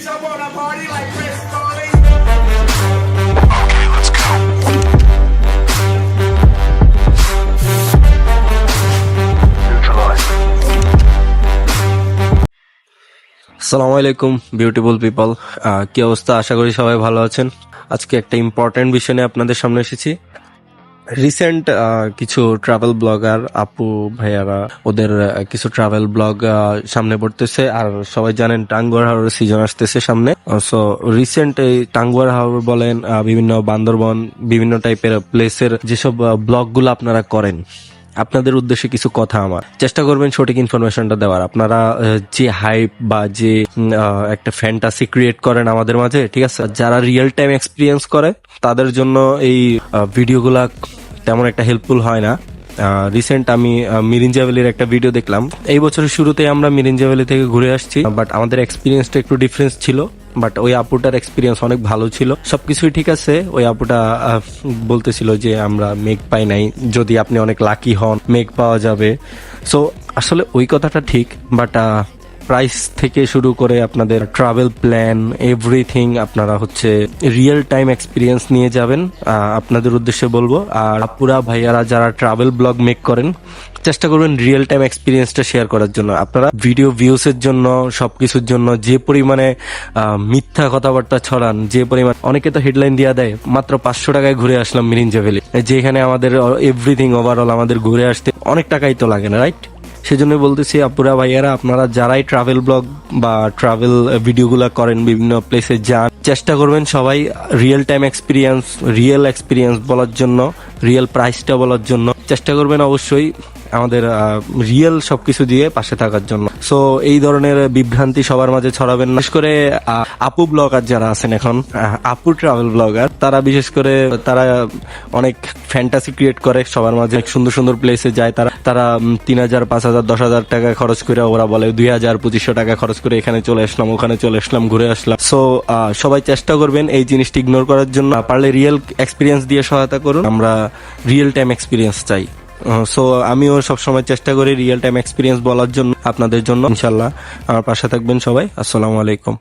I wanna party like Chris Farley. আসসালামু আলাইকুম beautiful people, কি অবস্থা? আশা করি সবাই ভালো আছেন। আজকে একটা ইম্পর্টেন্ট বিষয় নিয়ে আপনাদের সামনে এসেছি। রিসেন্ট কিছু ট্রাভেল ব্লগার আপু ভাইয়ারা ওদের কিছু ট্রাভেল ব্লগ সামনে পড়তেছে, আর সবাই জানেন টাঙ্গুয়ার হাওরের সিজন আসতেছে সামনে। সো রিসেন্ট এই টাঙ্গুয়ার হাওর বলেন, বিভিন্ন বান্দরবন, বিভিন্ন টাইপের প্লেসের যেসব ব্লগগুলো আপনারা করেন, আপনাদের উদ্দেশ্যে কিছু কথা। আমার চেষ্টা করবেন সঠিক ইনফরমেশনটা দেওয়ার। আপনারা যে হাইপ বা যে একটা ফ্যান্টাসি ক্রিয়েট করেন আমাদের মাঝে, ঠিক আছে, যারা রিয়েল টাইম এক্সপিরিয়েন্স করে তাদের জন্য এই ভিডিওগুলা তেমন একটা হেল্পফুল হয় না। রিসেন্ট আমি মিরিঞ্জা ভ্যালির একটা ভিডিও দেখলাম। এই বছরের শুরুতে আমরা মিরিঞ্জা ভ্যালি থেকে ঘুরে আসছি, বাট আমাদের এক্সপিরিয়েন্সটা একটু ডিফারেন্স ছিল। বাট ওই আপুটার এক্সপিরিয়েন্স অনেক ভালো ছিল, সবকিছুই ঠিক আছে। ওই আপুটা বলতেছিল যে আমরা মেঘ পাই নাই, যদি আপনি অনেক লাকি হন মেঘ পাওয়া যাবে। সো আসলে ওই কথাটা ঠিক, বাট প্রাইস থেকে শুরু করে আপনাদের ট্রাভেল প্ল্যান এভরিথিং আপনারা হচ্ছে রিয়েল টাইম এক্সপিরিয়েন্স নিয়ে যাবেন। আপনাদের উদ্দেশ্যে বলবো, আর আপুরা ভাইয়ারা যারা ট্রাভেল ব্লগ মেক করেন, চেষ্টা করবেন রিয়েল টাইম এক্সপিরিয়েন্সটা শেয়ার করার জন্য। আপনারা ভিডিও ভিউসের জন্য, সবকিছুর জন্য যে পরিমাণে মিথ্যা কথাবার্তা ছড়ান, যে পরিমাণ, অনেকে তো হেডলাইন দিয়ে দেয় মাত্র 500 টাকায় ঘুরে আসলাম মিরিঞ্জা ভ্যালি, যেখানে আমাদের এভরিথিং ওভারঅল আমাদের ঘুরে আসতে অনেক টাকাই তো লাগে না, রাইট? সেজন্য বলতেছি আপুরা ভাইয়ারা, আপনারা যারাই ট্রাভেল ব্লগ বা ট্রাভেল ভিডিওগুলা করেন, বিভিন্ন প্লেসে যান, চেষ্টা করবেন সবাই রিয়েল টাইম রিয়েল এক্সপিরিয়েন্স বলার জন্য, রিয়েল প্রাইসটা বলার জন্য চেষ্টা করবেন। অবশ্যই আমাদের রিয়েল সবকিছু দিয়ে পাশে থাকার জন্য। সো এই ধরনের বিভ্রান্তি সবার মাঝে ছড়াবেন না। বিশেষ করে আপু ব্লগার যারা আছেন এখন, আপু ট্রাভেল ব্লগার, তারা বিশেষ করে তারা অনেক ফ্যান্টাসি ক্রিয়েট করে সবার মাঝে, সুন্দর সুন্দর প্লেসে যায়। তারা 3000, 5000, 10,000 টাকা খরচ করে, ওরা বলে 2000, 2500 টাকা খরচ করে এখানে চলে আসলাম, ওখানে চলে আসলাম, ঘুরে আসলাম। সো সবাই চেষ্টা করবেন এই জিনিসটি ইগনোর করার জন্য। পারলে রিয়েল এক্সপিরিয়েন্স দিয়ে সহায়তা করুন। আমরা রিয়েল টাইম এক্সপিরিয়েন্স চাই। সো আমিও সবসময় চেষ্টা করি রিয়েল টাইম এক্সপিরিয়েন্স বলার জন্য আপনাদের জন্য। ইনশাল্লাহ আমার পাশে থাকবেন সবাই। আসসালামু আলাইকুম।